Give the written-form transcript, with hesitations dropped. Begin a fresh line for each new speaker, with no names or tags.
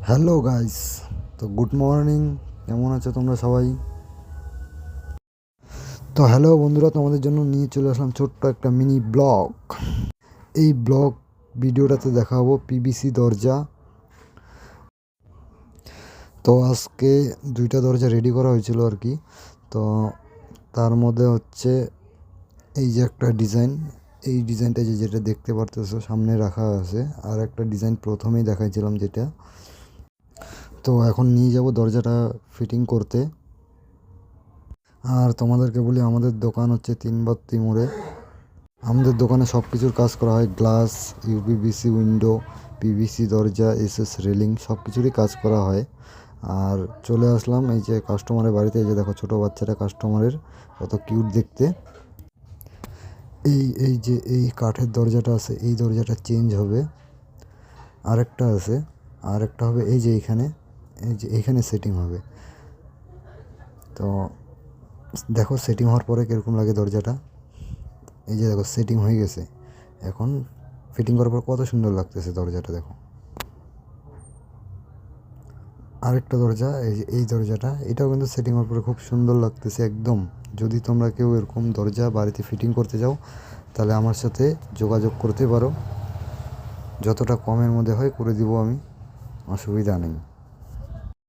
Hello guys, তো good morning. কেমন আছো তোমরা সবাই? তো হ্যালো বন্ধুরা, তোমাদের জন্য নিয়ে চলে আসলাম ছোট্ট একটা মিনি ব্লগ। এই ব্লগ ভিডিওটাতে দেখাবো পিভিসি দরজা। তো আজকে দুইটা দরজা রেডি করা হয়েছিল আর কি। তো তার মধ্যে হচ্ছে এই যে একটা ডিজাইন, এই ডিজাইনটা যেটা দেখতে পারতেছো সামনে রাখা আছে, আর একটা ডিজাইন প্রথমেই দেখাইছিলাম যেটা। তো এখন নিয়ে যাব দরজাটা ফিটিং করতে। আর তোমাদেরকে বলি, আমাদের দোকান হচ্ছে 3 বাত্তি মোড়ে। আমাদের দোকানে সব কিছুর কাজ করা হয়, গ্লাস, ইউপিভিসি উইন্ডো, পিভিসি দরজা, এসএস রেলিং, সব কিছুরই কাজ করা হয়। আর চলে আসলাম এই যে কাস্টমারের বাড়িতে। এই যে দেখো ছোটো বাচ্চাটা কাস্টমারের, কত কিউট দেখতে। এই যে এই কাঠের দরজাটা আছে, এই দরজাটা চেঞ্জ হবে। আরেকটা আছে, আরেকটা হবে এই যে এইখানে, এই যে এইখানে সেটিং হবে। তো দেখো সেটিং হওয়ার পরে কীরকম লাগে দরজাটা। এই যে দেখো সেটিং হয়ে গেছে, এখন ফিটিং করার পর কত সুন্দর লাগতেছে দরজাটা দেখো। আরেকটা দরজা, এই যে এই দরজাটা, এটাও কিন্তু সেটিং হওয়ার পরে খুব সুন্দর লাগতেছে একদম। যদি তোমরা কেউ এরকম দরজা বাড়িতে ফিটিং করতে যাও, তাহলে আমার সাথে যোগাযোগ করতে পারো। যতটা কমের মধ্যে হয় করে দিব আমি, অসুবিধা নেই।